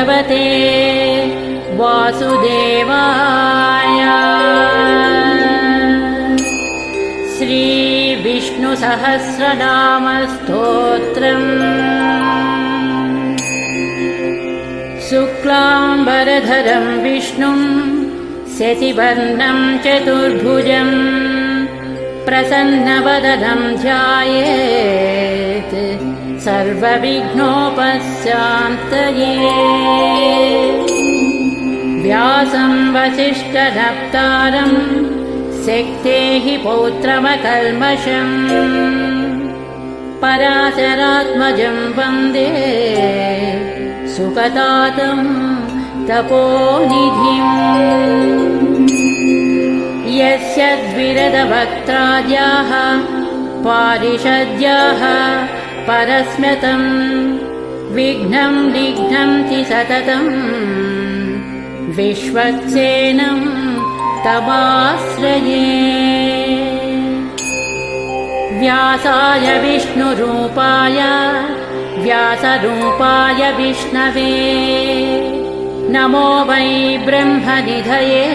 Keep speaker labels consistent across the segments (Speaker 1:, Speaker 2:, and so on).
Speaker 1: भगवते वासुदेवाय। श्रीविष्णुसहस्रनामस्तोत्रम्। शुक्लाम्बरधरं विष्णुं शशिवर्णं चतुर्भुजं प्रसन्नवदनं ध्यायेत् सर्वविघ्नोपशान्तये। व्यासं वसिष्ठनप्तारं शक्तेः पौत्रमकल्मषम् पराशरात्मजं वन्दे सुखदातं तपोनिधिम्। यस्य द्विरदवक्त्राद्याः पारिषद्याः परस्म्यतं विघ्नं निघ्नन्ति सततं विश्वक्सेनं तमाश्रये। व्यासाय विष्णुरूपाय व्यासरूपाय विष्णवे नमो वै ब्रह्मनिधये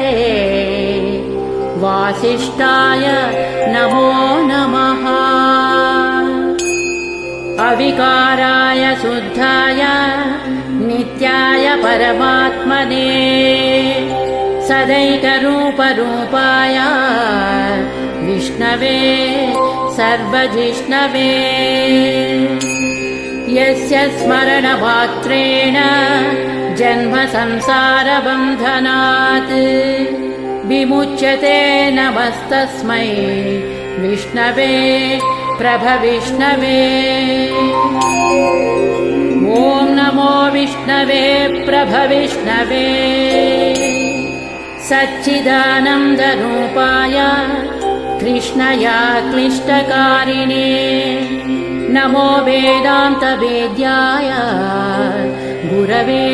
Speaker 1: वासिष्ठाय नमो नमः। अविकाराय शुद्धाय नित्याय परमात्मने सदैकरूपरूपाय विष्णवे सर्वजिष्णवे। यस्य स्मरणमात्रेण जन्म संसारबन्धनात् विमुच्यते नमस्तस्मै विष्णवे प्रभविष्णवे। ॐ नमो विष्णवे प्रभविष्णवे सच्चिदानन्दरूपाय कृष्णया क्लिष्टकारिणे नमो वेदान्तवेद्याय गुरवे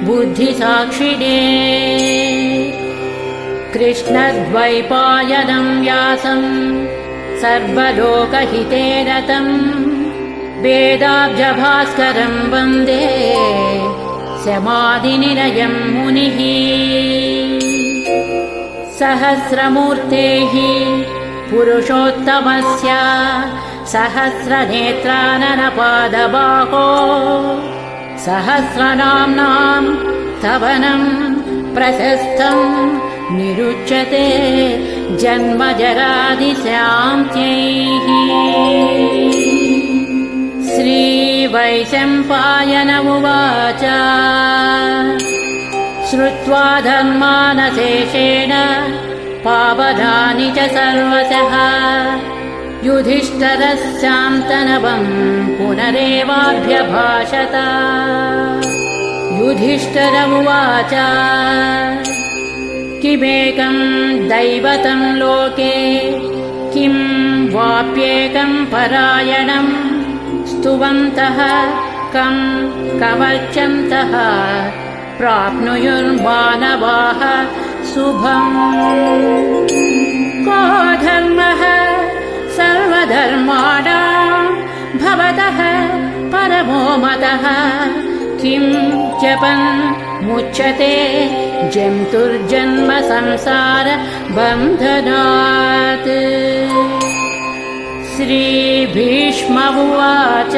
Speaker 1: बुद्धिसाक्षिणे। कृष्णद्वैपायनं व्यासं सर्वलोकहिते रतं वेदाब्जभास्करं वन्दे समाधिनिलयं मुनिः। सहस्रमूर्तेः पुरुषोत्तमस्य सहस्रनेत्राननपादबाहो सहस्रनाम्नां स्तवनं प्रशस्तं निरुच्यते जन्मजरादिशान्त्यैः। श्रीवैशम्पायन उवाच श्रुत्वा धर्मानशेषेण पावनानि च सर्वशः युधिष्ठिरस्यान्तनवं पुनरेवाभ्यभाषत। युधिष्ठिर उवाच किमेकं दैवतं लोके किं वाप्येकं परायणं स्तुवन्तः कं कवर्चन्तः प्राप्नुयुर्मानवाः शुभम्। को धर्मः सर्वधर्माणां भवतः परमो मतः किं जपन् मुच्यते जन्तुर्जन्म संसार बन्धनात्। श्रीभीष्म उवाच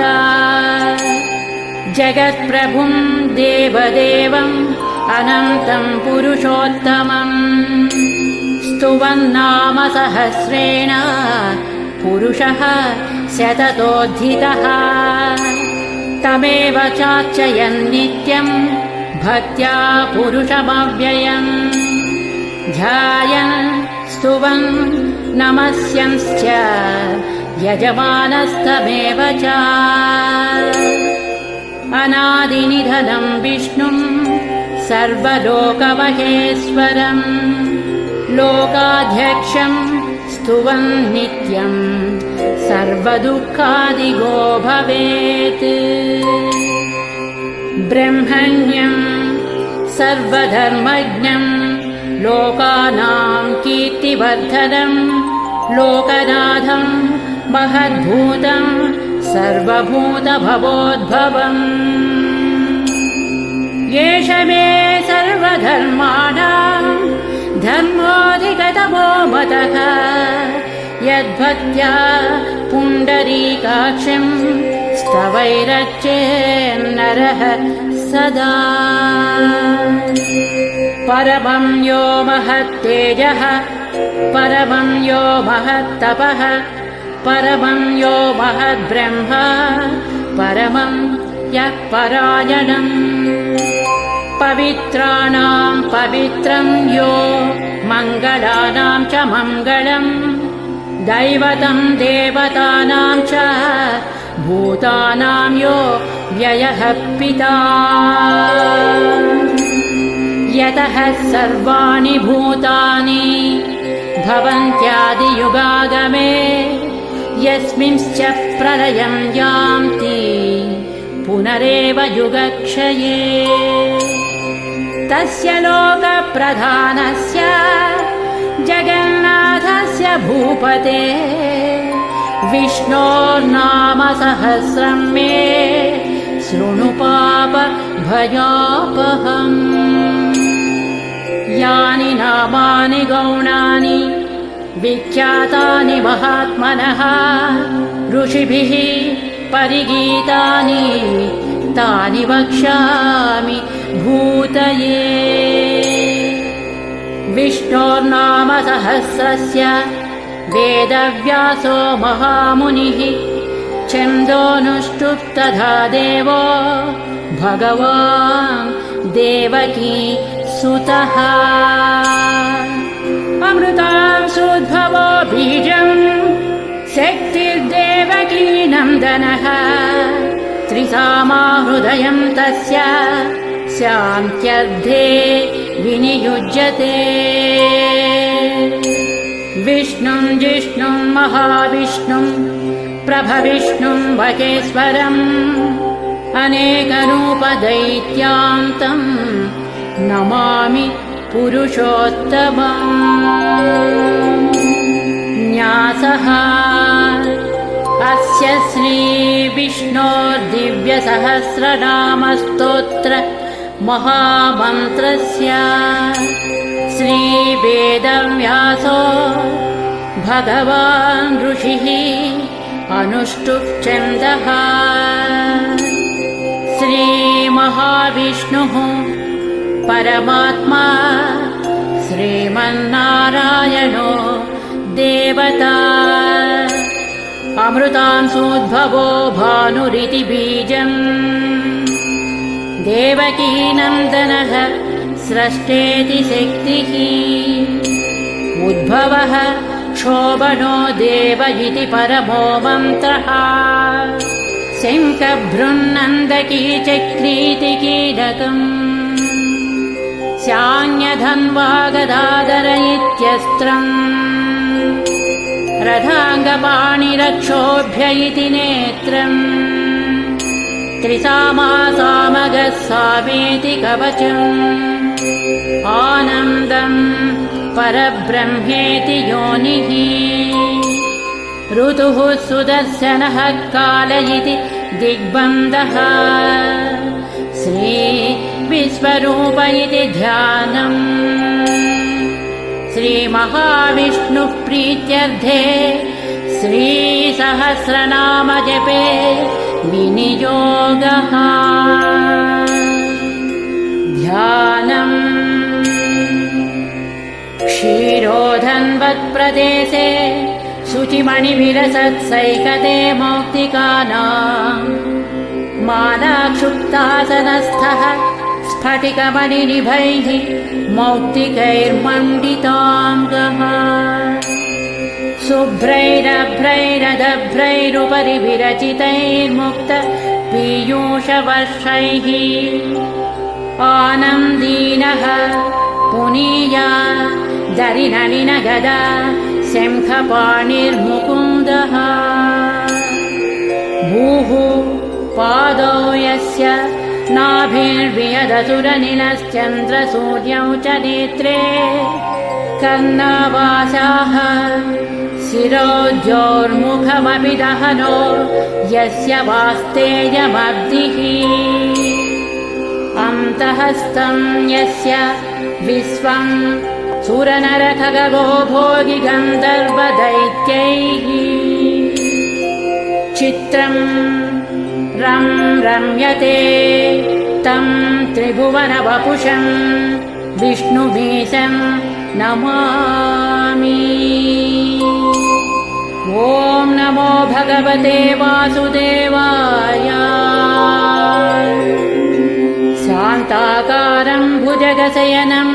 Speaker 1: जगत्प्रभुं देवदेवम् अनन्तं पुरुषोत्तमम् स्तुवन्नाम सहस्रेण पुरुषः शततोऽधिकः तमेव चार्चयन् नित्यं भक्त्या पुरुषमव्ययम् ध्यायन् स्तुवन् नमस्यंश्च यजमानस्तमेव च। अनादिनिधनं विष्णुं सर्वलोकमहेश्वरं लोकाध्यक्षं स्तुवन् नित्यं सर्वदुःखादिगो भवेत्। ब्रह्मण्यं सर्वधर्मज्ञं लोकानां कीर्तिवर्धनं लोकनाथं महद्भूतं सर्वभूतभवोद्भवम् एष मे सर्वधर्माणां धर्मोऽधिगतमो मतः यद्भक्त्या पुण्डरीकाक्षं स्तवैरर्चेन्नरः सदा। परमं यो महत्तेजः परमं यो महत्तपः परमं यो महद्ब्रह्म परमं यः परायणम्। पवित्राणां पवित्रं यो मङ्गलानां च मङ्गलम् दैवतं देवतानां च भूतानां यो व्ययः पिता। यतः सर्वाणि भूतानि भवन्त्यादियुगागमे यस्मिंश्च प्रलयं यान्ति पुनरेव युगक्षये। तस्य लोकप्रधानस्य जगन्नाथस्य भूपते विष्णोर्नामसहस्रं मे शृणु पापभयापहम्। यानि नामानि गौणानि विख्यातानि महात्मनः ऋषिभिः परिगीतानि तानि वक्ष्यामि भूतये। विष्णोर्नामसहस्रस्य वेदव्यासो महामुनिः छन्दोनुष्टुप्तधा देवो भगवान् देवकी सुतः। अमृतांशोद्भवो बीजम् शक्तिर्देवकी नन्दनः त्रिसामा हृदयं तस्य शान्त्यर्थे विनियुज्यते। विष्णुं जिष्णुं महाविष्णुं प्रभविष्णुं महेश्वरम् अनेकरूपदैत्यान्तं नमामि पुरुषोत्तमम्। न्यासः अस्य श्रीविष्णोर्दिव्यसहस्रनामस्तोत्र महामन्त्रस्य श्रीवेदव्यासो भगवान् ऋषिः अनुष्टुप् छन्दः। श्रीमहाविष्णुः परमात्मा श्रीमन्नारायणो देवता। अमृतांशोद्भवो भानुरिति बीजम् देवकी नन्दनः स्रष्टेति शक्तिः। उद्भवः क्षोभनो देव इति परमो मन्त्रः। शङ्खभृन्नन्दकी चक्रीति कीलकम् शान्यधन्वागदाधर इत्यस्त्रम् रथाङ्गपाणिरक्षोभ्य इति नेत्रम् त्रिसामा सामगः सामेति कवचम् आनन्दम् परब्रह्मेति योनिः। ऋतुः सुदर्शनः काल इति दिग्बन्धः श्रीविश्वरूप इति ध्यानम्। श्रीमहाविष्णुः प्रीत्यर्थे श्रीसहस्रनाम जपे विनियोगः। ध्यानम् क्षीरोधन्वत्प्रदेशे शुचिमणिविलसत्सैकते मौक्तिकानाम् मालाक्षुप्तासनस्थः स्फटिकमणिनिभैः मौक्तिकैर्मण्डिताङ्गः। शुभ्रैरभ्रैरदभ्रैरुपरि विरचितैर्मुक्त पीयूषवर्षैः आनन्दीनः पुनीया दरिनलिनगदा शङ्खपाणिर्मुकुन्दः। भूः पादौ यस्य नाभिर्वियदसुरनिलश्चन्द्रसूर्यौ च नेत्रे कर्णावासाः शिरोद्योर्मुखमपि दहनो यस्य वास्तेयमब्धिः। अन्तःस्थं यस्य विश्वं सुरनरखगो भोगि गन्धर्वदैत्यैः चित्रं रम्यते तं त्रिभुवनवपुषं विष्णुमीशं नमामि। ॐ नमो भगवते वासुदेवाय। शान्ताकारं भुजगशयनं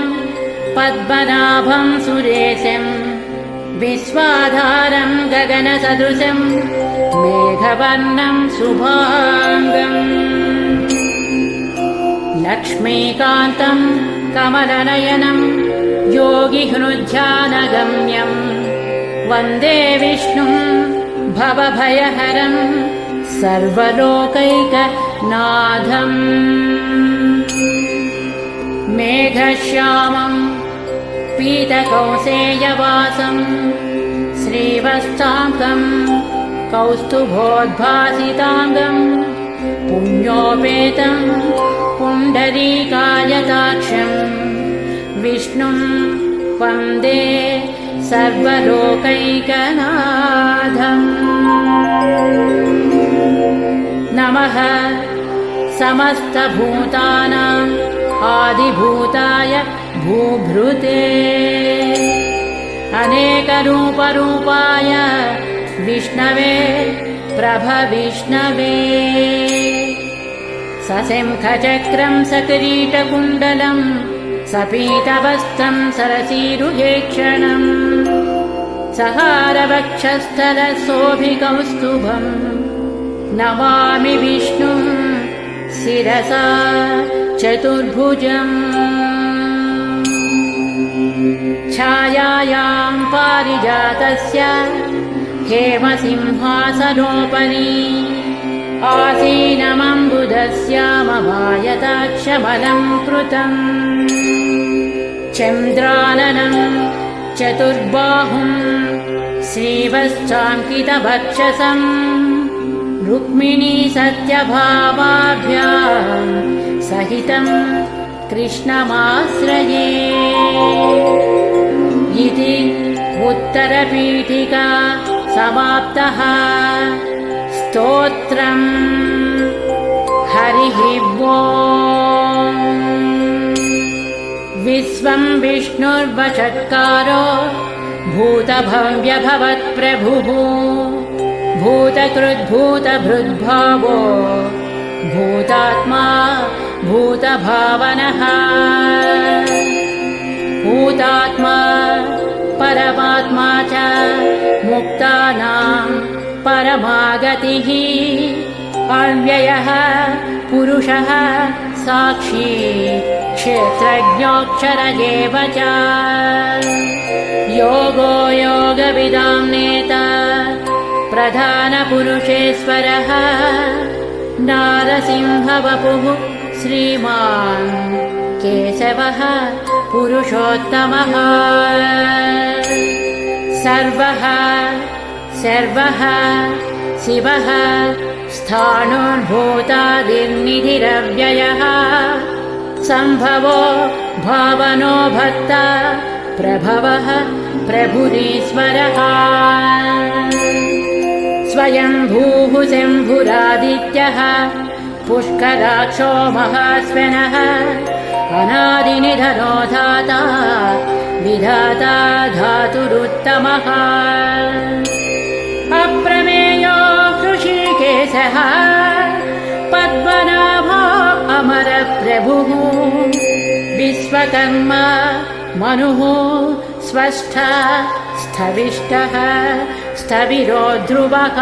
Speaker 1: पद्मनाभं सुरेशं विश्वाधारं गगनसदृशं मेघवर्णं शुभाङ्गम् लक्ष्मीकान्तं कमलनयनं योगिहृद्ध्यानगम्यं वन्दे विष्णुं भवभयहरं सर्वलोकैकनाथम्। मेघश्यामं पीतकौसेयवासं श्रीवत्साङ्गं कौस्तुभोद्भासिताङ्गं पुण्योपेतं पुण्डरीकायताक्षं विष्णुं वन्दे सर्वलोकैकनाथम्। नमः समस्तभूतानाम् आदिभूताय भूभृते अनेकरूपरूपाय विष्णवे प्रभविष्णवे सशङ्खचक्रं सकिरीटकुण्डलं सपीतवस्त्रं सरसीरुहेक्षणं सहारवक्षस्थलशोभिकौस्तुभं नमामि विष्णुं शिरसा चतुर्भुजम्। छायायां पारिजातस्य हेमसिंहासनोपरि आसीनमम्बुधस्यामभायताक्षमलं कृतम् चन्द्राननं चतुर्बाहुं श्रीवत्साङ्कितवक्षसं रुक्मिणी सत्यभामाभ्यां सहितं कृष्णमाश्रये। इति उत्तरपीठिका समाप्तः। स्तोत्रम् हरिः ओम्। विश्वं विष्णुर्वषट्कारो भूतभव्यभवत्प्रभुः भूतकृद्भूतभृद्भावो भूतात्मा भूतभावनः भूतात्मा परमात्मा च मुक्तानां परमागतिः अव्ययः पुरुषः साक्षी क्षेत्रज्ञोऽक्षर एव च योगो योगविदां नेता प्रधानपुरुषेश्वरः नारसिंहवपुः श्रीमान् केशवः पुरुषोत्तमः सर्वः सर्वः शिवः स्थाणुर्भूतादिर्निधिरव्ययः सम्भवो भावनो भक्ता प्रभवः प्रभुरीश्वरः स्वयंभूः शम्भुरादित्यः पुष्कराक्षो महास्वनः अनादिनिधनो धाता विधाता धातुरुत्तमः अप्रमेयो ऋषिकेशः पद्मनाभो अमरप्रभुः विश्वकर्मा मनुः स्वस्था स्थविष्टः स्थविरो ध्रुवः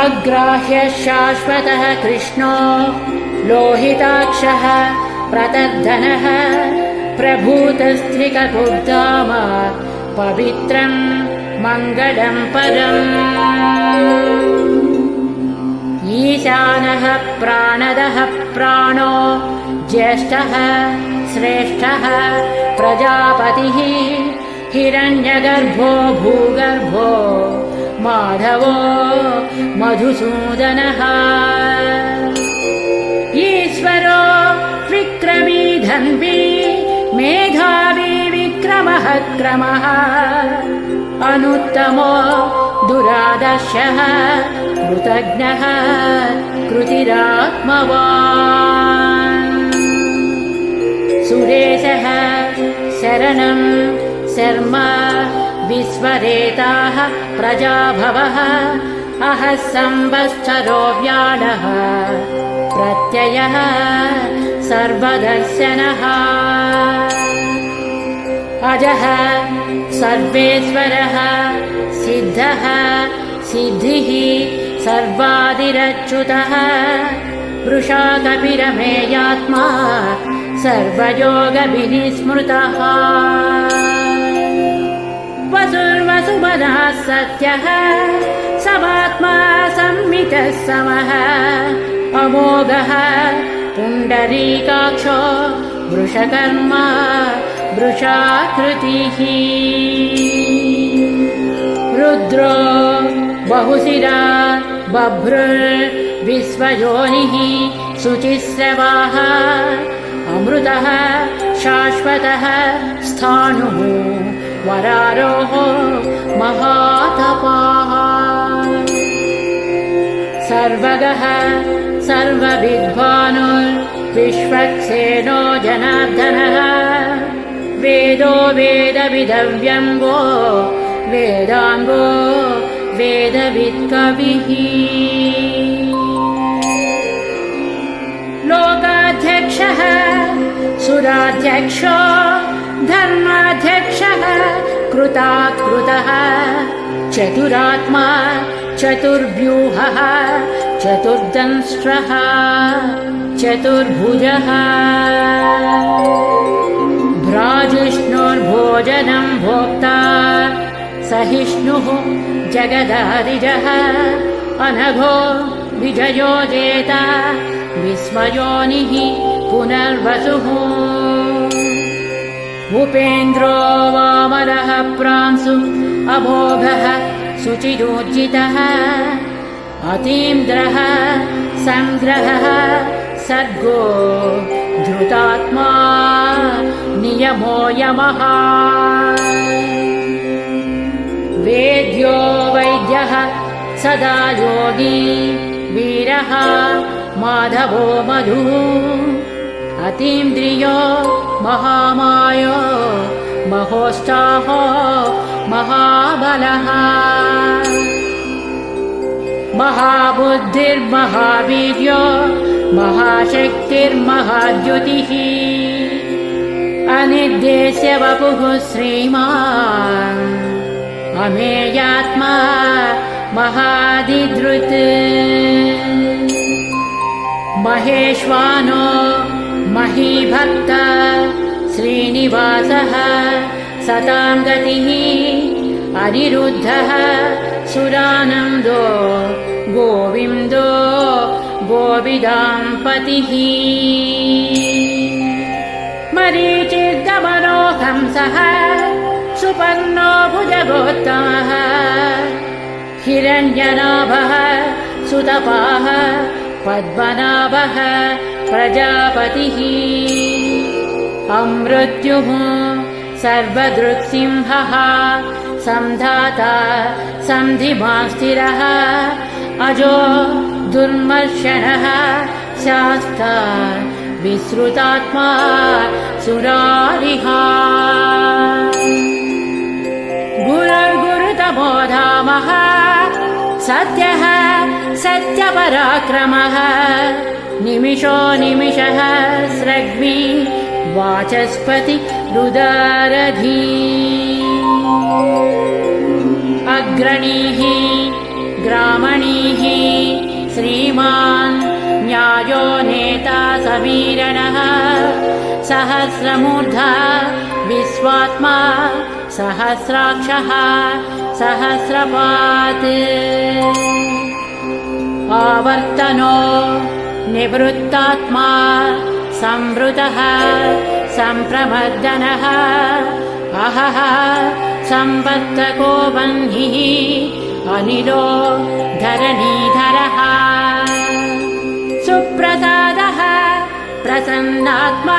Speaker 1: अग्राह्यः शाश्वतः कृष्णो लोहिताक्षः प्रतर्धनः प्रभूतस्त्रिककुर्धाम पवित्रं मङ्गलं परम् ईशानः प्राणदः प्राणो ज्येष्ठः श्रेष्ठः प्रजापतिः हिरण्यगर्भो भूगर्भो माधवो मधुसूदनः रुद्रो विक्रमी धन्वी मेधावी विक्रमः क्रमः अनुत्तमो दुरादर्शः कृतज्ञः कृतिरात्मवान् सुरेशः शरणं शर्म विश्वरेताः प्रजाभवः अहः संवत्सरो व्याळः प्रत्ययः सर्वदर्शनः अजः सर्वेश्वरः सिद्धः सिद्धिः सर्वादिरच्युतः वृषा कपिरमेयात्मा सर्वयोगविनिस्मृतः वसुर्वसुमनः सत्यः समात्मा संमितः समः अमोघः पुण्डरीकाक्षो वृषकर्मा वृषाकृतिः रुद्रो बहुशिरा बभ्रुर्विश्वयोनिः शुचिस्रवाः अमृतः शाश्वतः स्थाणुः वरारोः महातपाः सर्वगः सर्वविद्वानुर्विश्वक्सेनो जनार्दनः वेदो वेदविदव्यङ्गो वेदाङ्गो वेदवित्कविः लोकाध्यक्षः सुराध्यक्षो धर्माध्यक्षः कृताकृतः चतुरात्मा चतुर्व्यूहः चतुर्दंष्ट्रः चतुर्भुजः भ्राजिष्णुर्भोजनं भोक्ता सहिष्णुः जगदादिजः अनघो विजयो जेता विस्मयोनिः पुनर्वसुः उपेन्द्रो वामरः प्रांशु अमोघः शुचिरोज्जितः अतीन्द्रः संग्रहः सर्गो धृतात्मा नियमो यमः वेद्यो वैद्यः सदा योगी वीरः माधवो मधुः अतीन्द्रियो महामायो महोत्साहो महाबलः महाबुद्धिर्महावीर्यो महाशक्तिर्महाद्युतिः अनिर्देश्य वपुः श्रीमान् अमेयात्मा महादिधृत् महेश्वानो महीभक्त श्रीनिवासः सतां गतिः अनिरुद्धः सुरानन्दो गोविन्दो गोविदाम्पतिः मरीचिर्गमनो हंसः सुपर्णो भुजगोत्तमः हिरण्यनाभः सुतपाः पद्मनाभः प्रजापतिः अमृत्युः सर्वदृक्सिंहः संधाता सन्धिमास्थिरः अजो दुर्मर्शनः शास्ता विश्रुतात्मा सुरारिः गुरुर्गुरुतमो धामः सत्यः सत्यपराक्रमः निमिषो निमिषः स्रग्मि वाचस्पति रुदारधी अग्रणीः ग्रामणीः श्रीमान् न्यायो नेता समीरणः सहस्रमूर्धा विश्वात्मा सहस्राक्षः सहस्रपात् आवर्तनो निवृत्तात्मा संवृतः सम्प्रमर्दनः अहः संवर्तको बह्निः अनिलो धरणीधरः सुप्रसादः प्रसन्नात्मा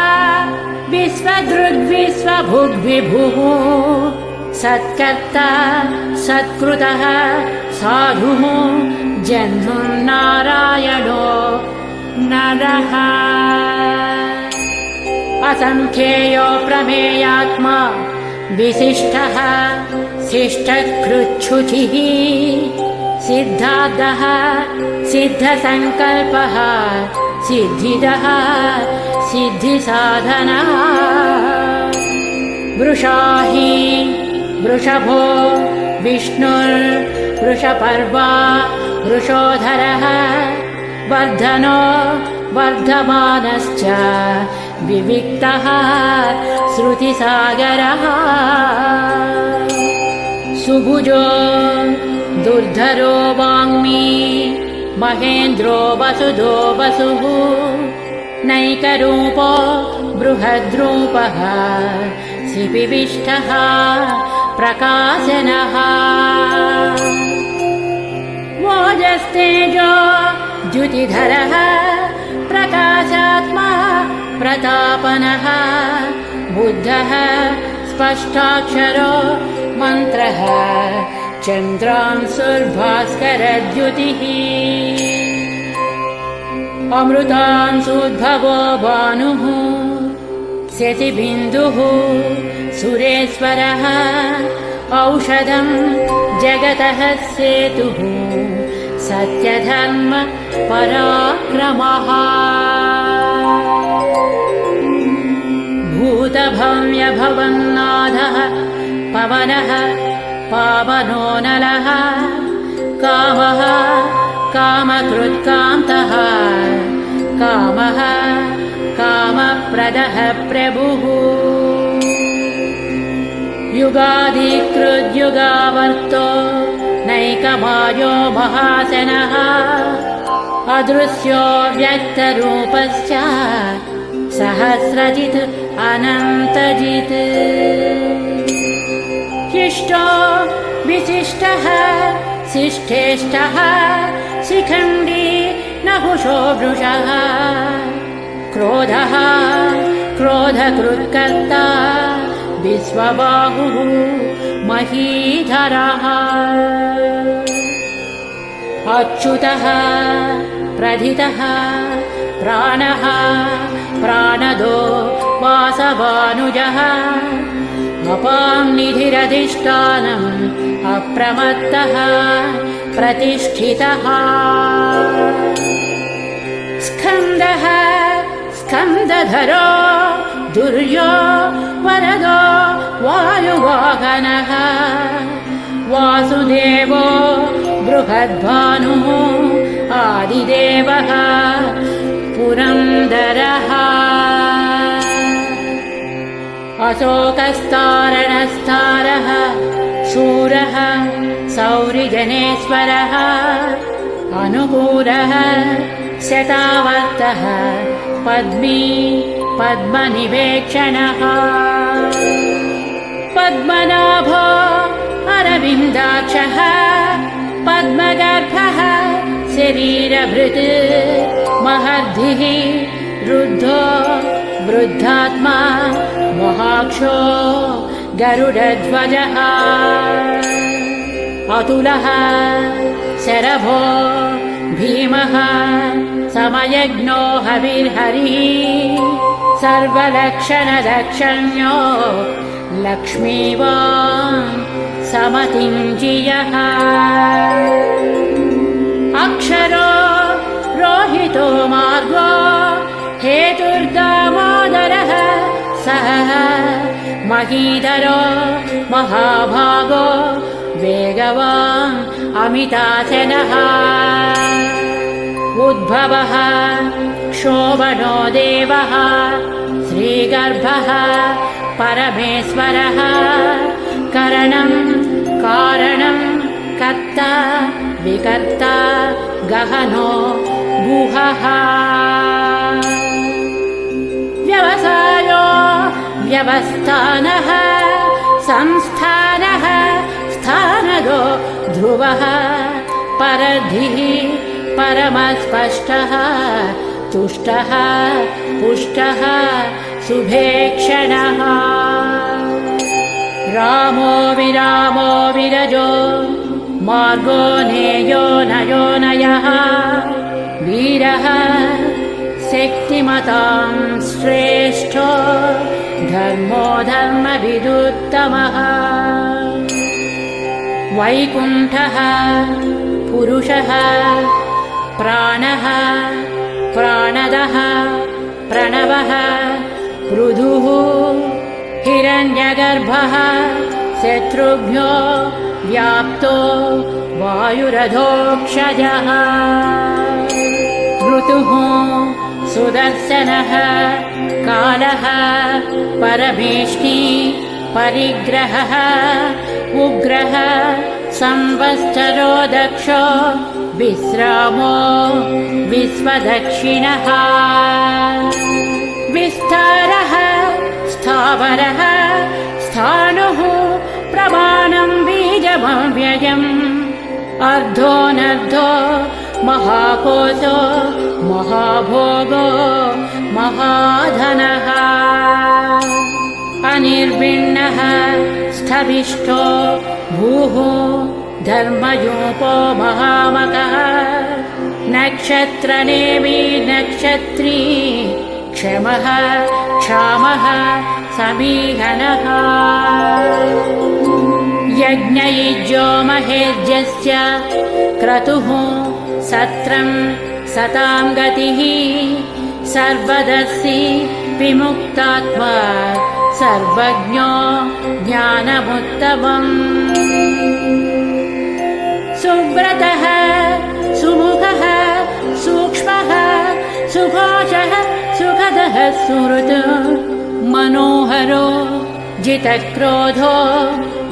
Speaker 1: विश्वदृग्विश्वभुग्विभुः सत्कर्ता सत्कृतः साधुः जह्नुर्नारायणो नरः असंख्येयो प्रमेयात्मा विशिष्टः शिष्टकृच्छुचिः सिद्धार्थः सिद्धसङ्कल्पः सिद्धिदः सिद्धिसाधनः वृषाहि वृषभो विष्णुर्वृषपर्वा वृषोधरः वर्धनो वर्धमानश्च विविक्तः श्रुतिसागरः सुभुजो दुर्धरो वाङ्मी महेन्द्रो वसुधो वसुः नैकरूपो बृहद्रूपः सिपिविष्टः प्रकाशनः ओजस्तेजो द्युतिधरः प्रकाशात्मा प्रतापनः बुद्धः स्पष्टाक्षरो मन्त्रः चन्द्रांशुर्भास्करद्युतिः अमृतांशुद्भवो भानुः शशिबिन्दुः सुरेश्वरः औषधं जगतः सेतुः सत्यधर्म पराक्रमः भूतभव्यभवन्नाथः पवनः पावनो नलः कामः कामकृत्कान्तः कामः कामप्रदः प्रभुः युगाधिकृद्युगावर्तो नैकमायो महासनः अदृश्यो व्यक्तरूपश्च सहस्रजित् अनन्तजित् शिष्टो विशिष्टः शिष्ठेष्टः शिखण्डी नहुषो वृषः क्रोधः क्रोधकृत्कर्ता विश्वबाहुः महीधरः अच्युतः प्रथितः प्राणः प्राणदो वासवानुजः अपांनिधिरधिष्ठानम् अप्रमत्तः प्रतिष्ठितः स्कन्दः स्कन्दधरो दुर्यो वरदो वायुवाहनः वासुदेवो बृहद्भानुः आदिदेवः पुरन्दरः अशोकस्तारणस्तारः शूरः सौरिजनेश्वरः अनुकूलः शतावर्तः पद्मी पद्मनिवेक्षणः पद्मनाभो अरविन्दाक्षः पद्मगर्भः शरीरभृत् महर्धिः रुद्धो वृद्धात्मा महाक्षो गरुडध्वजः अतुलः शरभो भीमः समयज्ञो हविर्हरिः सर्वलक्षणलक्षण्यो लक्ष्मीवान् समतिञ्जियः अक्षरो रोहितो मार्गो हेतुर्दामोदरः सः महीधरो महाभागो वेगवान् अमिताशनः उद्भवः क्षोभनो देवः श्रीगर्भः परमेश्वरः करणं कारणं कर्ता विकर्ता गहनो गुहः व्यवसायो व्यवस्थानः संस्थानः स्थानदो ध्रुवः परधिः परमस्पष्टः तुष्टः पुष्टः सुभेक्षणः रामो विरामो विरजो मार्गो नेयो नयो नयः वीरः शक्तिमतां श्रेष्ठो धर्मो धर्मविदुत्तमः वैकुण्ठः पुरुषः प्राणः प्राणदः प्रणवः पृथुः हिरण्यगर्भः शत्रुभ्यो व्याप्तो वायुरधोक्षजः ऋतुः सुदर्शनः कालः परमेष्टि परिग्रहः उग्रः संवत्सरो दक्षो विश्रामो विश्वदक्षिणः विस्तारः स्थावरः स्थाणुः प्रमाणं बीजमव्ययम् अर्धोऽनर्धो महाकोशो महाभोगो महाधनः अनिर्विण्णः स्थविष्ठो भूः धर्मयूपो महामकः नक्षत्रनेमि नक्षत्री क्षमः क्षामः समीहनः यज्ञयुज्यो महेज्यस्य क्रतुः सत्रं सतां गतिः सर्वदर्शी विमुक्तात्मा सर्वज्ञो ज्ञानमुत्तमम् सुव्रतः सुमुखः सूक्ष्मः सुभाषः सुखदः सुहृत् मनोहरो जितक्रोधो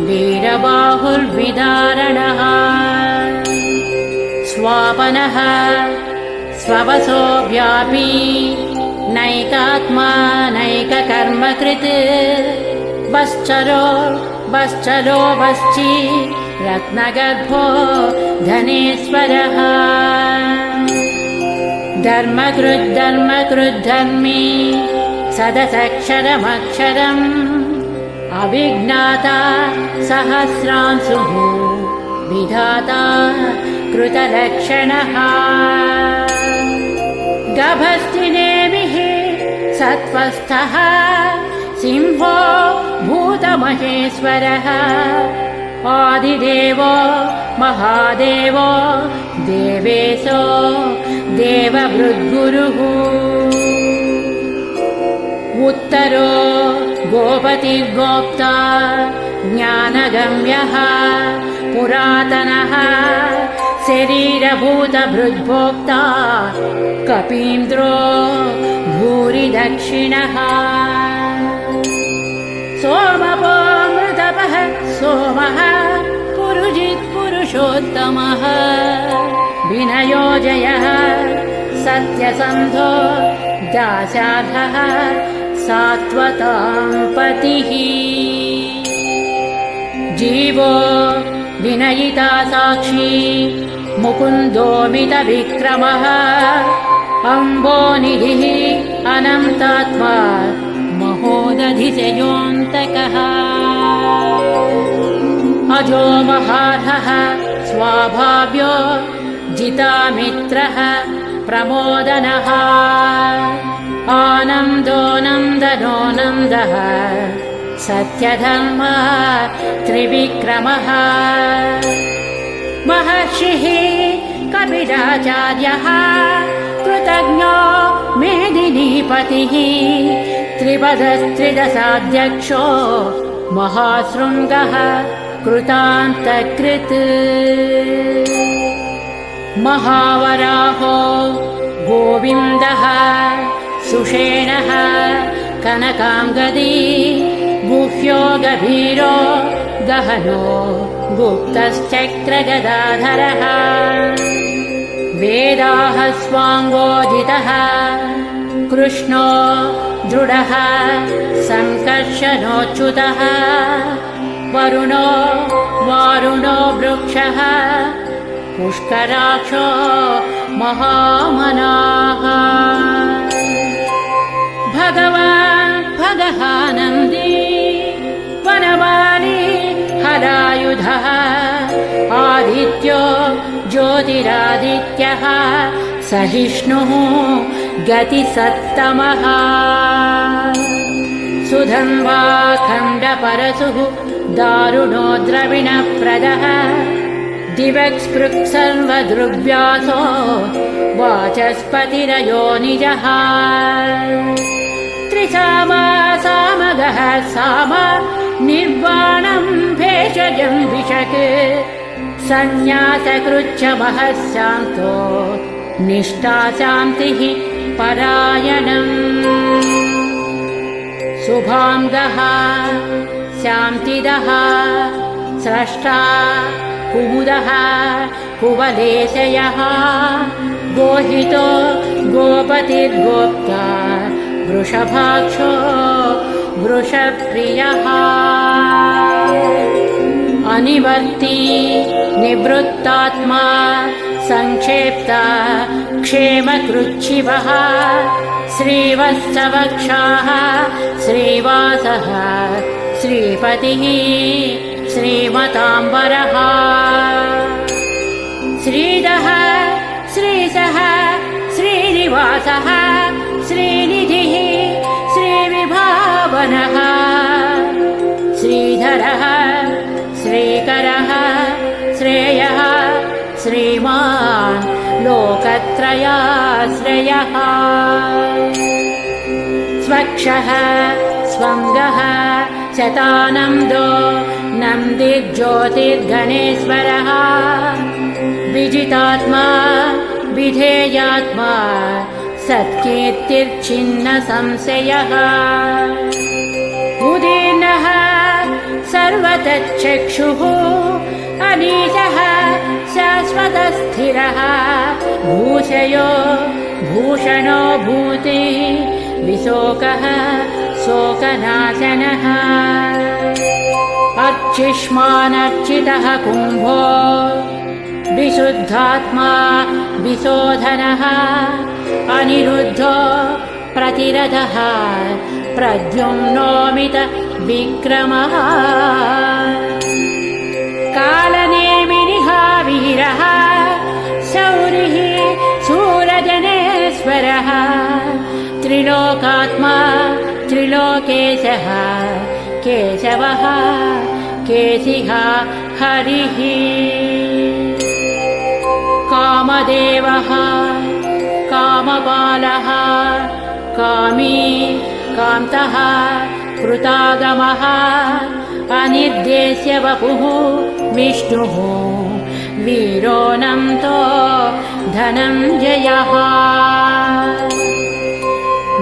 Speaker 1: वीरबाहुर्विदारणः स्वापनः स्ववसो व्यापी नैकात्मा नैककर्मकृत् वश्चरो वश्ची रत्नगर्भो धनेश्वरः धर्मकृद्धर्मी सदसक्षरमक्षरम् अभिज्ञाता सहस्रांशुः विधाता कृतलक्षणः गभस्तिनेमिः सत्त्वस्थः सिंहो भूतमहेश्वरः आदिदेवो महादेवो देवेशो देवभृद्गुरुः उत्तरो गोपतिर्गोप्ता ज्ञानगम्यः पुरातनः शरीरभूतभृद्भोक्ता कपीन्द्रो भूरिदक्षिणः सोमपोऽमृतपः सोमः पुरुषोत्तमः विनयोजयः सत्यसन्धो दाशार्हः सात्वतां पतिः जीवो विनयिता साक्षी मुकुन्दोमितविक्रमः अम्बोनिधिः अनन्तात्मा महोदधिशयोऽन्तकः अजो महार्हः स्वाभाव्यो जितामित्रः प्रमोदनः आनन्दो नन्दनो नन्दः सत्यधर्म त्रिविक्रमः महर्षिः कपिलाचार्यः कृतज्ञो मेदिनीपतिः त्रिपदस्त्रिदशाध्यक्षो महाशृङ्गः कृतान्तकृत् महावराहो गोविन्दः सुषेणः कनकाङ्गदी गुह्यो गभीरो गहनो गुप्तश्चक्रगदाधरः वेदाः स्वाङ्गोजितः कृष्णो दृढः सङ्कर्षणोच्युतः वरुणो वारुणो वृक्षः पुष्कराक्षो महामनाः भगवान् भगहानन्दी वनमाली हलायुधः आदित्यो ज्योतिरादित्यः सहिष्णुः गतिसत्तमः सुधन्वा खण्डपरशुः दारुणो द्रविणप्रदः दिवक्स्पृक् सर्वदृग्व्यासो वाचस्पतिरयो निजः त्रिसामा सामगः साम निर्वाणम् भेषजम् विशक् सन्न्यासकृच्छमः शान्तो निष्ठा शान्तिः परायणम् शुभाङ्गः शान्तिदः स्रष्टा कुमुदः कुवलेशयः गोहितो गोपतिर्गोप्ता वृषभाक्षो वृषप्रियः अनिवर्ती निवृत्तात्मा संक्षेप्ता क्षेमकृच्छिवः श्रीवत्सवक्षाः श्रीवासः श्रीपतिः श्रीमताम्बरः श्रीदः श्रीसः श्रीनिवासः श्रीनिधिः श्रीविभावनः श्रीधरः श्रीकरः श्रेयः श्रीमान् लोकत्रयाश्रयः स्वक्षः स्वङ्गः शतानन्दो नन्दिज्योतिर्गणेश्वरः विजितात्मा विधेयात्मा सत्कीर्तिर्छिन्न संशयः उदीर्णः सर्वतच्चक्षुः अनीशः शाश्वतस्थिरः भूषयो भूषणो भूति विशोकः शोकनाशनः अर्चिष्मानर्चितः कुम्भो विशुद्धात्मा विशोधनः अनिरुद्धो प्रतिरथः प्रद्युम्नोमित विक्रमः कालनेमिनिः वीरः शौरिः शूरजनेश्वरः त्रिलोकात्मा त्रिलोकेशः केशवः केशिः हरिः कामदेवः कामपालः कामी कान्तः कृतागमः अनिर्देश्य वपुः विष्णुः वीरोऽनन्तो धनञ्जयः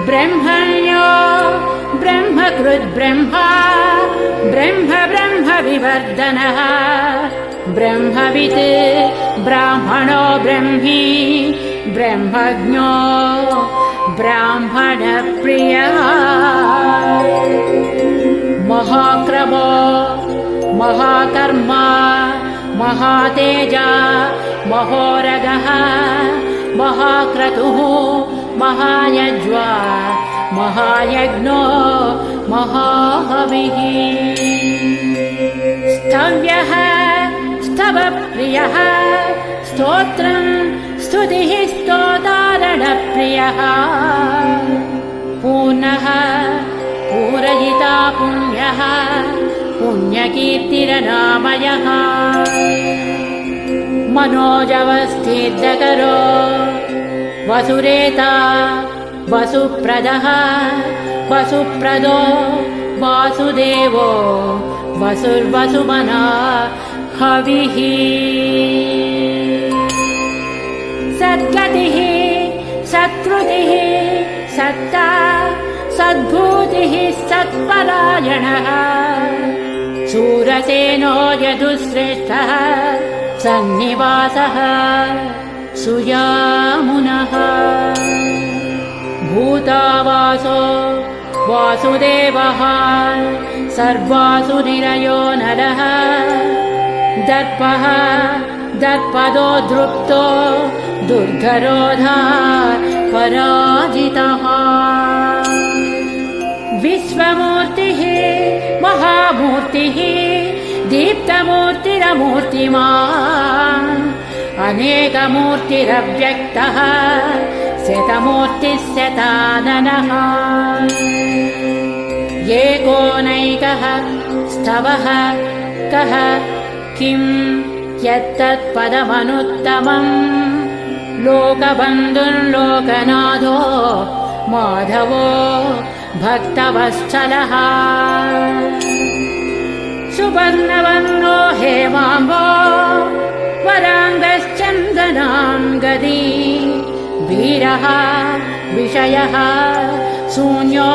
Speaker 1: ब्रह्मण्यो ब्रह्मकृद्ब्रह्मा ब्रह्म ब्रह्म विवर्धनः ब्रह्मवित् ब्राह्मणो ब्रह्मी ब्रह्मज्ञो ब्राह्मणप्रियः महाक्रमो महाकर्मा महातेजा महोरगः महाक्रतुः महायज्वा महायज्ञो महाहविः स्तव्यः स्तवप्रियः स्तोत्रम् स्तुतिः स्तोतारणप्रियः पूर्णः पूरयिता पुण्यः पुण्यकीर्तिरनामयः मनोजवस्थितकरो वसुरेता वसुप्रदः वसुप्रदो वासुदेवो वसुर्वसुमना हविः सद्गतिः सत्कृतिः सत्ता सद्भूतिः सत्परायणः शूरसेनो यदुश्रेष्ठः सन्निवासः सुयामुनः भूतावासो वासुदेवः सर्वासुनिरयो नरः दर्पः दर्पदो दृप्तो दुर्धरोधा पराजितः विश्वमूर्तिः महामूर्तिः दीप्तमूर्तिरमूर्तिमान् अनेकमूर्तिरव्यक्तः शतमूर्तिः शताननः एकोनैकः स्तवः कः किं यत्तत्पदमनुत्तमम् लोकबन्धुर्लोकनाथो माधवो भक्तवत्सलः सुवर्णवर्णो हेमाम्बो वराङ्गश्चन्दनाङ्गदी वीरः विषयः शून्यो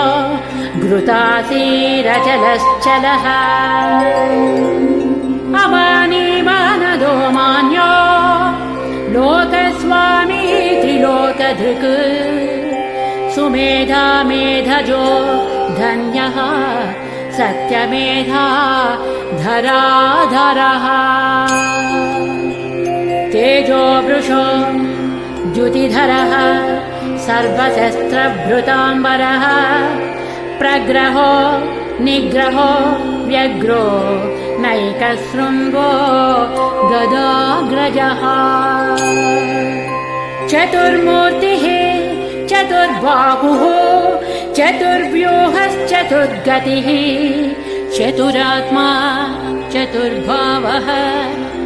Speaker 1: घृतासीरचलश्चलः अमानीमानदो मान्यो लोकस्वामी त्रिलोकधृक् सुमेधा मेधजो धन्यः सत्यमेधा धराधरः तेजो वृषो द्युतिधरः सर्वशस्त्रभृताम्बरः प्रग्रहो निग्रहो व्यग्रो नैकशृङ्गो गदाग्रजः चतुर्मूर्तिः चतुर्बाहुः चतुर्व्यूहश्चतुर्गतिः चतुरात्मा चतुर्भावः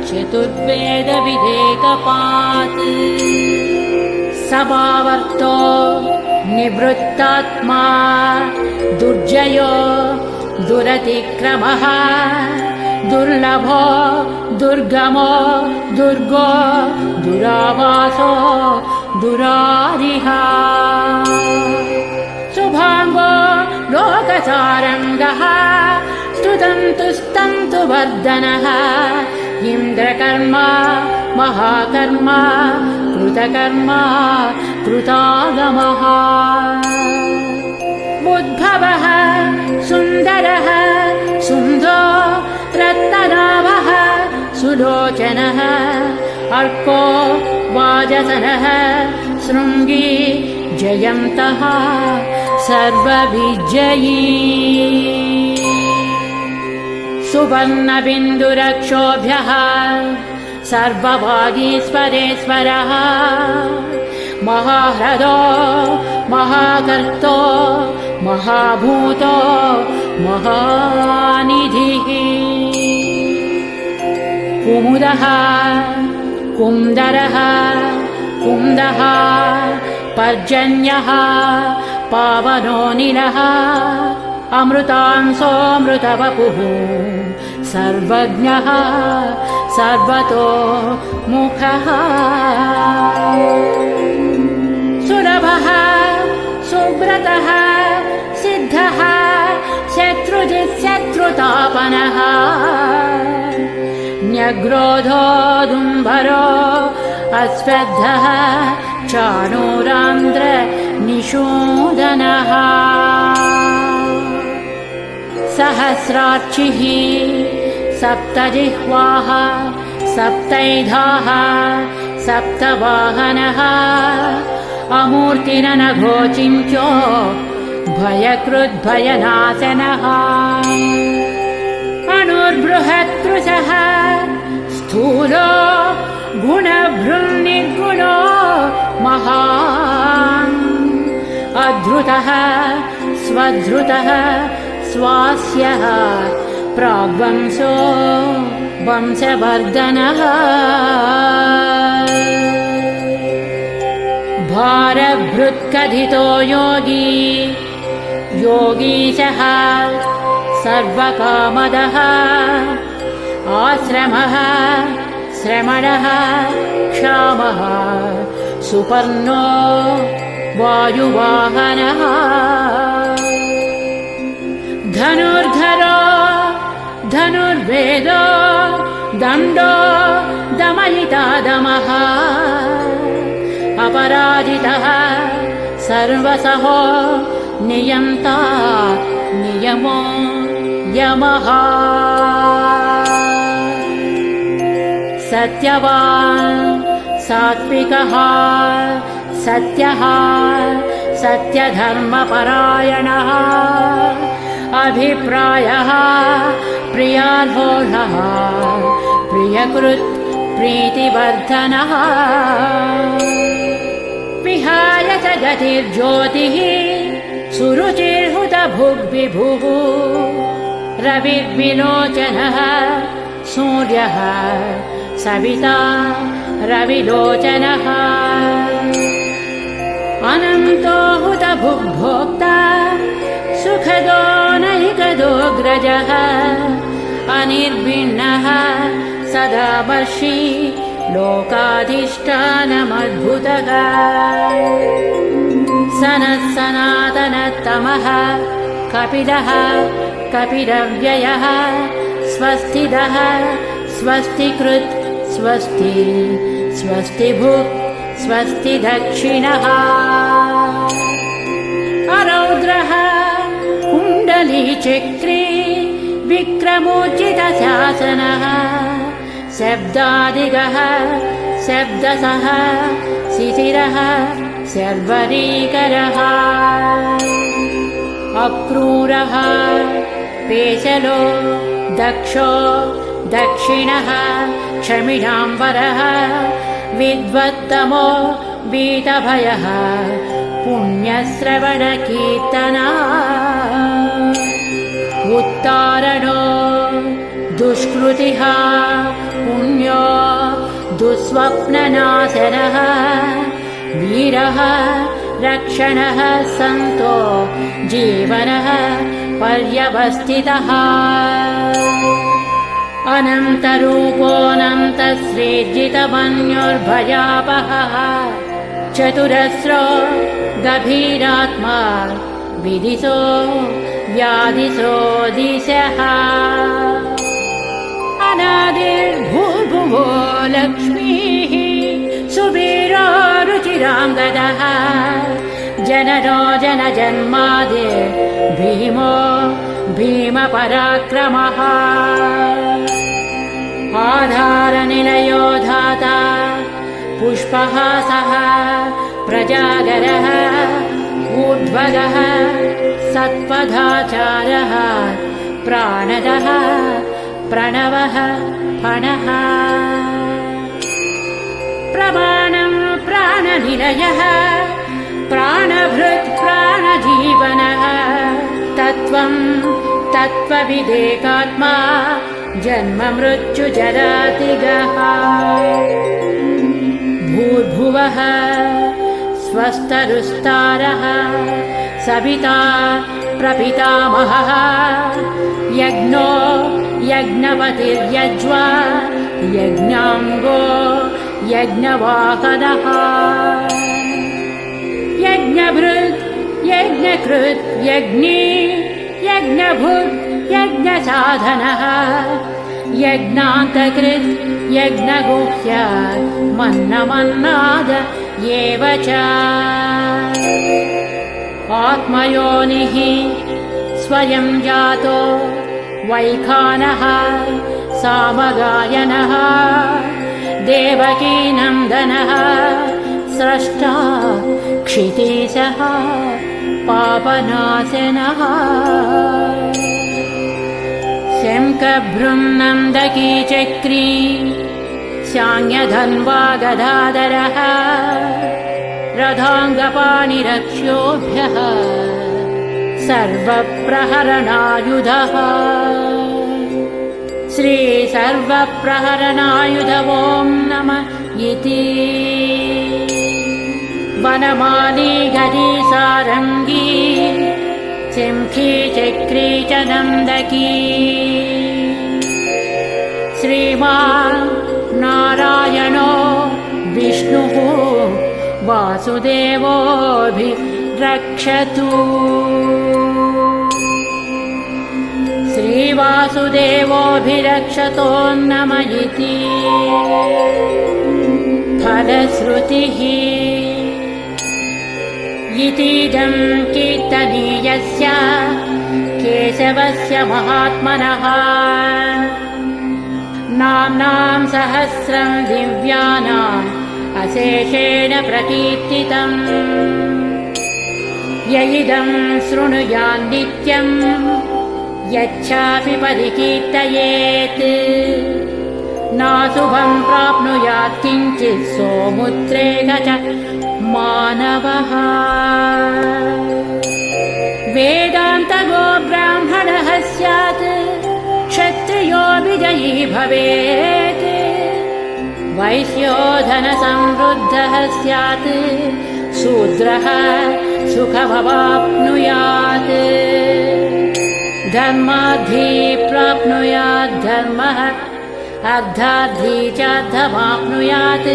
Speaker 1: चतुर्वेदविदेकपात् समावर्तो निवृत्तात्मा दुर्जयो दुरतिक्रमः दुर्लभो दुर्गमो दुर्गो दुरावासो दुरारिः शुभाङ्गो लोकसारङ्गः स्तुतन्तुस्तन्तुवर्धनः इन्द्रकर्मा महाकर्मा कृतकर्मा कृतागमः उद्भवः सुन्दरः सुन्दो रत्ननाभः सुलोचनः अर्को वाजसनः शृङ्गी जयन्तः सर्वविजयी सुवर्णबिन्दुरक्षोभ्यः सर्ववागीश्वरेश्वरः महाह्रदो महाकर्तो महाभूतो महानिधिः कुमुदः कुन्दरः कुन्दः पर्जन्यः पावनोऽनिलः अमृतांसोऽमृतवपुः सर्वज्ञः सर्वतो मुखः सुलभः सुव्रतः सिद्धः शत्रुजित्शत्रुतापनः न्यग्रोधोदुम्बरो अस्वद्धः चाणूरान्द्र निषूदनः सहस्रार्चिः सप्तजिह्वाः सप्तैधाः सप्तवाहनः अमूर्तिरनघोचिन्त्यो भयकृद्भयनाशनः अणुर्बृहत्कृशः स्थूलो गुणभृन्निर्गुणो महान् अधृतः स्वधृतः स्वास्यः प्राग्वंशो वंशवर्धनः भारभृत्कथितो योगी योगीशः सर्वकामदः आश्रमः श्रमणः क्षामः सुपर्णो वायुवाहनः धनुर्धरो धनुर्वेदो दण्डो दमयिता दमः अपराजितः सर्वसहो नियन्ता नियमो यमः सत्यवान् सात्विकः सत्यः सत्यधर्मपरायणः अभिप्रायः प्रियार्होणः प्रियकृत् प्रीतिवर्धनः विहाय च गतिर्ज्योतिः सुरुचिर्हुतभुग्विभुः रविर्विलोचनः सूर्यः सविता रविलोचनः अनन्तो हुतभुग्भोक्ता सुखदो नैकदोऽग्रजः अनिर्भिन्नः सदावर्षी लोकाधिष्ठानमद्भुतः सनः सनातनतमः कपिलः कपिलव्ययः स्वस्तिदः स्वस्तिकृत् स्वस्ति स्वस्तिभुक् स्वस्ति दक्षिणः अरौद्रः कुण्डलीचक्रे विक्रमोचितशासनः शब्दादिगः शब्दसः शिशिरः शर्वरीकरः अक्रूरः पेशलो दक्षो दक्षिणः क्षमिणाम्बरः विद्वत्तमो वीतभयः पुण्यश्रवणकीर्तना उत्तारणो दुष्कृतिः पुण्यो दुःस्वप्ननाशनः वीरः रक्षणः सन्तो जीवनः पर्यवस्थितः अनन्तरूपोऽनन्तश्रीर्जितमन्युर्भयापहः चतुरस्रो गभीरात्मा विदिशो व्याधिशो दिशः अनादिर्भूर्भुवो लक्ष्मीः सुवीरो रुचिराङ्गदः जननो जनजन्मादिर् भीमो भीमपराक्रमः आधारनिलयो धाता पुष्पहासः प्रजागरः ऊर्ध्वगः सत्पदाचारः प्राणदः प्रणवः फणः प्रमाणं प्राणनिलयः प्राणभृत् प्राणजीवनः तत्त्वं तत्त्वविदेकात्मा जन्म मृत्युजरातिगः भूर्भुवः स्वस्तरुस्तारः सविता प्रपितामहः यज्ञो यज्ञपतिर्यज्वा यज्ञाङ्गो यज्ञवाहनः यज्ञभृत् यज्ञकृत् यज्ञी यज्ञभुक् यज्ञसाधनः यज्ञान्तकृत् यज्ञगुह्य मन्नमन्नाद एव च आत्मयोनिः स्वयं जातो वैखानः सामगायनः देवकीनन्दनः स्रष्टा क्षितीशः पापनाशनः शङ्खभृन्नन्दकी चक्री शान्यधन्वा गदाधरः रथाङ्गपाणिरक्ष्योभ्यः सर्वप्रहरणायुधः श्रीसर्वप्रहरणायुध ॐ नमः इति वनमाली गदी सारङ्गी शङ्खी चक्री च नन्दकी श्रीमान् नारायणो विष्णुः वासुदेवोऽभिरक्षतु श्रीवासुदेवोऽभिरक्षतो नमः इति फलश्रुतिः इतीदं कीर्तनीयस्य केशवस्य महात्मनः नाम्नां सहस्रं दिव्यानाम् अशेषेण प्रकीर्तितम् य इदं शृणुयान् नित्यम् यच्चापि परिकीर्तयेत् नाशुभं प्राप्नुयात् किञ्चित् सोमुद्रेक च मानवः वेदान्तगो ब्राह्मणः स्यात् क्षत्रियो विजयी भवेत् वैश्यो धनसमृद्धः स्यात् शूद्रः सुखमवाप्नुयात् धर्मार्थी प्राप्नुयात् धर्मः अर्थार्थी च अर्थमाप्नुयात्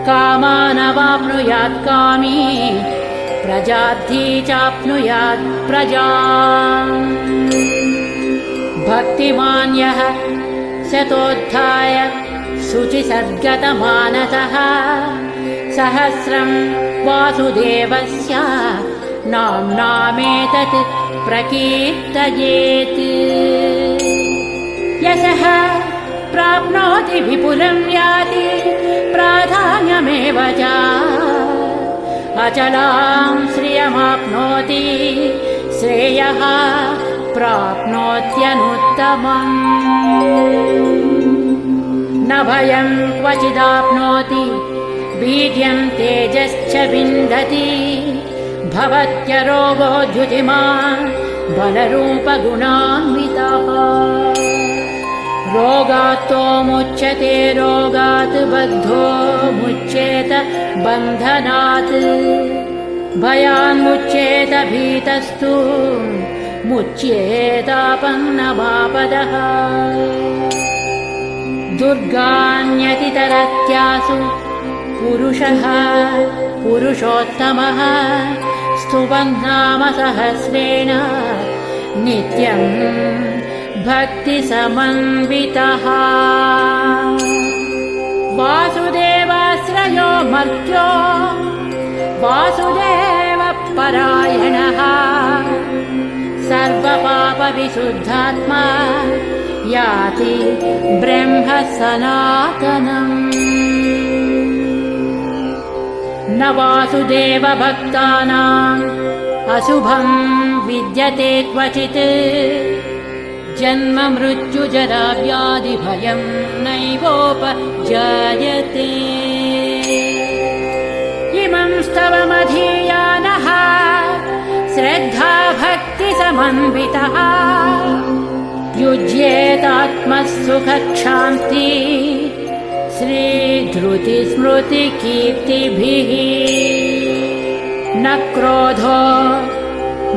Speaker 1: कामानवाप्नुयात् कामी प्रजार्थी चाप्नुयात् प्रजाम् भक्तिमान् यः शतोत्थाय शुचिसद्गतमानसः सहस्रं वासुदेवस्य नाम्नामेतत् प्रकीर्तयेत् यशः प्राप्नोति विपुलं याति प्राधान्यमेव च अचलां श्रियमाप्नोति श्रेयः प्राप्नोत्यनुत्तमम् न भयं क्वचिदाप्नोति वीर्यं तेजश्च विन्दति भवत्यरोगो द्युतिमान् बलरूपगुणान्वितः रोगात्तो मुच्यते रोगात् बद्धो मुच्येत बन्धनात् भयान्मुच्येत भीतस्तु मुच्येतापन्नमापदः दुर्गान्यतितरत्यासु पुरुषः पुरुषोत्तमः स्तुवन्नाम सहस्रेण नित्यं भक्तिसमन्वितः वासुदेवाश्रयो मर्त्यो वासुदेवपरायणः सर्वपापविशुद्धात्मा याति ब्रह्म सनातनम् न वासुदेवभक्तानाम् अशुभं विद्यते क्वचित् जन्म मृत्युजरा व्याधिभयं नैवोपजायते इमं स्तवमधीयानः श्रद्धा भक्तिसमन्वितः युज्येतात्मसुखक्षान्ति श्रीधृतिस्मृतिकीर्तिभिः न क्रोधो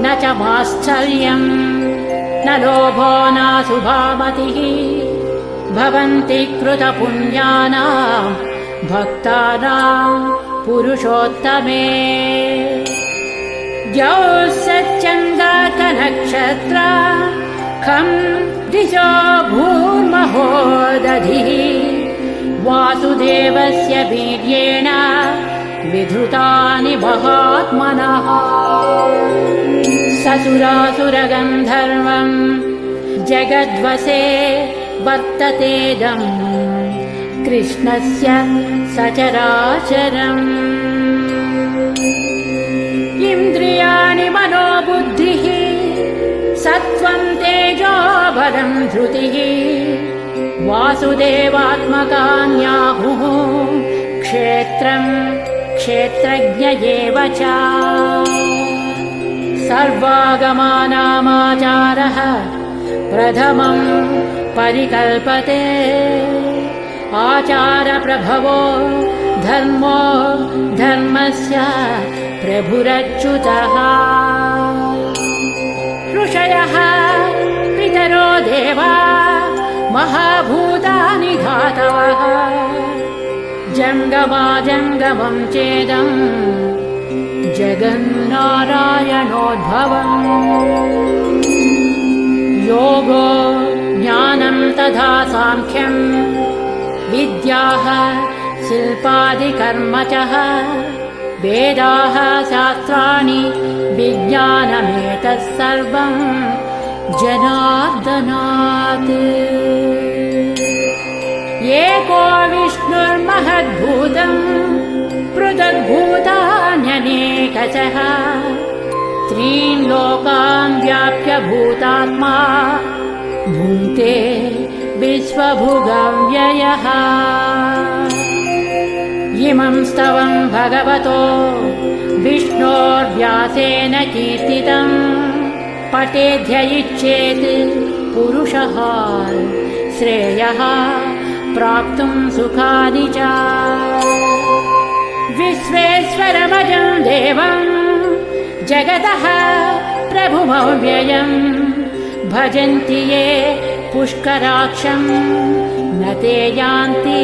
Speaker 1: न च माश्चर्यम् न लोभो नाशुभामतिः भवन्ति कृतपुण्यानां भक्तानां पुरुषोत्तमे द्यौः सच्चन्द्रार्कनक्षत्रा खं दिशो भूर्महो दधिः वासुदेवस्य वीर्येण विधृतानि महात्मनः ससुरासुरगन्धर्वं जगद्वसे वर्ततेदं कृष्णस्य सचराचरम् इन्द्रियाणि मनोबुद्धिः सत्त्वं तेजो बलं धृतिः वासुदेवात्मकान्याहुः क्षेत्रं क्षेत्रज्ञ एव च सर्वागमानामाचारः प्रथमं परिकल्पते आचारप्रभवो धर्मो धर्मस्य प्रभुरच्युतः ऋषयः पितरो देवा महाभूतानि धातवः जङ्गमाजङ्गमं चेदम् जगन्नारायणोद्भवम् योगो ज्ञानं तथा साङ्ख्यं विद्याः शिल्पादिकर्म च वेदाः शास्त्राणि विज्ञानमेतत् सर्वं जनार्दनात् एको विष्णुर्महद्भूतम् पृथग्भूतान्यनेकशः त्रीन् लोकान् व्याप्य भूतात्मा भुङ्क्ते विश्वभुगव्ययः। इमं स्तवं भगवतो विष्णोर्व्यासेन कीर्तितम् पठेद्य इच्छेत् पुरुषः श्रेयः प्राप्तुं सुखानि च। विश्वेश्वरमजं देवं जगतः प्रभुमव्ययम् भजन्ति ये पुष्कराक्षं न ते यान्ति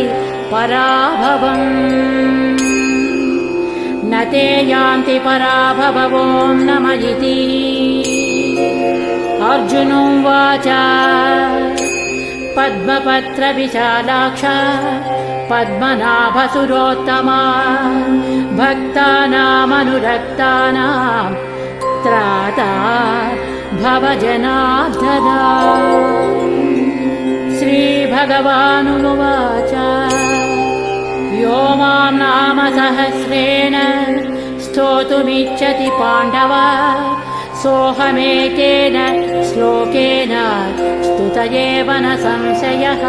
Speaker 1: पराभवम् न ते यान्ति पराभवो नमः इति। अर्जुनोवाच पद्मपत्रविशालाक्ष पद्मनाभसुरोत्तमा भक्तानामनुरक्तानां त्राता भवजनार्दना। श्रीभगवानुवाच यो मां नाम सहस्रेण स्तोतुमिच्छति पाण्डव सोऽहमेकेन श्लोकेन स्तुत एव न संशयः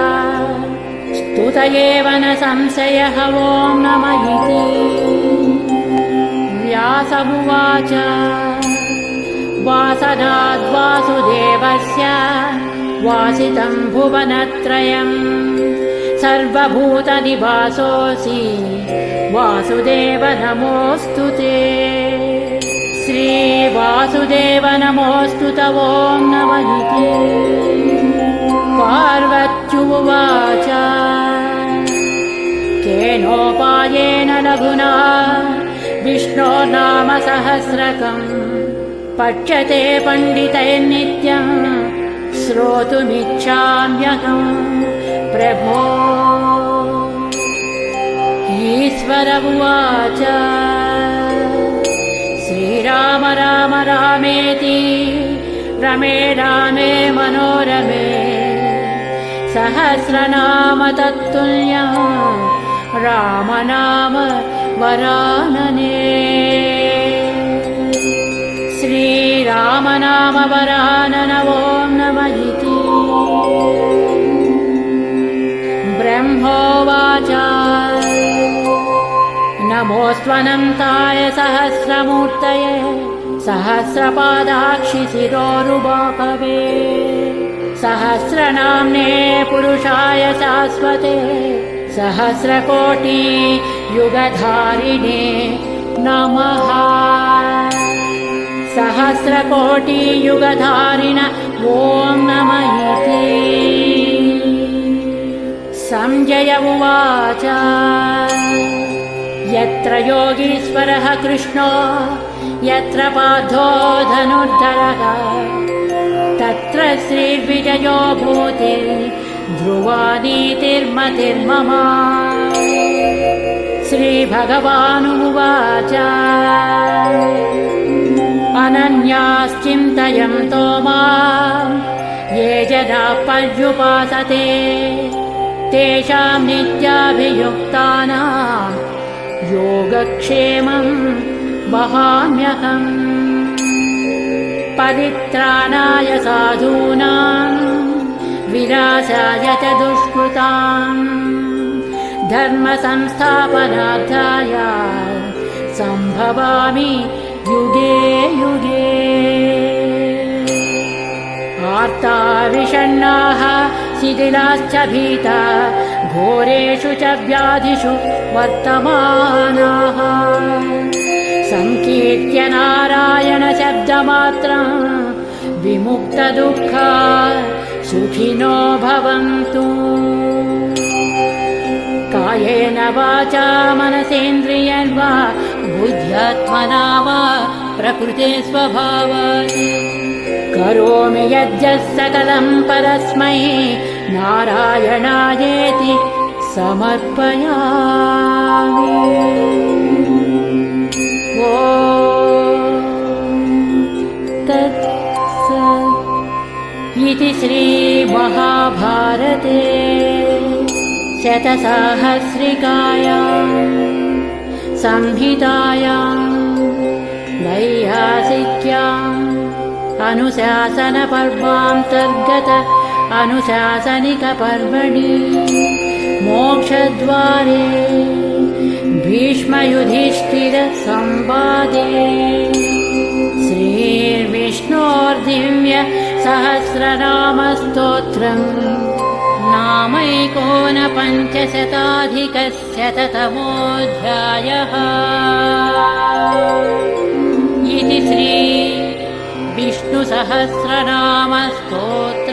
Speaker 1: स्तुत एव न संशयः। ॐ नमः इति। व्यासमुवाच वासनाद्वासुदेवस्य वासितं भुवनत्रयम् सर्वभूतनिवासोऽसि वासुदेव नमोऽस्तु ते। श्रीवासुदेव नमोऽस्तु ते। ॐ नमः इति। पार्वत्युवाच केनोपायेन लघुना विष्णोर्नाम सहस्रकम् पठ्यते पण्डितैर्नित्यम् श्रोतुमिच्छाम्यहम् प्रभो। ईश्वर उवाच श्रीराम राम रामेति रमे रामे मनोरमे सहस्रनाम तत्तुल्यं रामनाम वरानने। श्रीराम नाम वरानन। ॐ नमः इति। ब्रह्मोवाच नमोऽस्त्वनन्ताय सहस्रमूर्तये सहस्रपादाक्षि शिरोरुबाहवे सहस्रनाम्ने पुरुषाय शाश्वते सहस्रकोटि युगधारिणे नमः। सहस्रकोटि युगधारिण ॐ नमः इति। संजय उवाच यत्र योगीश्वरः कृष्णो यत्र पार्थो धनुर्धरः तत्र श्रीर्विजयो भूति ध्रुवा नीतिर्मतिर्मम। श्रीभगवानुवाच अनन्याश्चिन्तयन्तो मां ये जनाः पर्युपासते तेषां नित्याभियुक्तानां योगक्षेमं वहाम्यहम्। परित्राणाय साधूनां विनाशाय च दुष्कृतां धर्मसंस्थापनार्थाय सम्भवामि युगे युगे। आर्ता विषण्णाः शिथिलाश्च भीता घोरेषु च व्याधिषु वर्तमानाः संकीर्त्य नारायण शब्दमात्रं विमुक्तदुःखा सुखिनो भवन्तु। कायेन वाचा मनसेन्द्रियर्वा बुद्ध्यात्मना वा प्रकृते स्वभावात् करोमि यद्यत् सकलं परस्मै नारायणायेति समर्पयामि। ॐ तत्सत् इति श्रीमहाभारते शतसाहस्रिकायाम् संहितायाम् नैयासिक्याम् अनुशासनपर्वान्तर्गत अनुशासनिकपर्वणि मोक्षद्वारे भीष्मयुधिष्ठिरसंवादे श्रीर्विष्णोर्दिव्य सहस्रनामस्तोत्रम् नामैकोनपञ्चशताधिकशततमोऽध्यायः। इति श्री विष्णुसहस्रनामस्तोत्र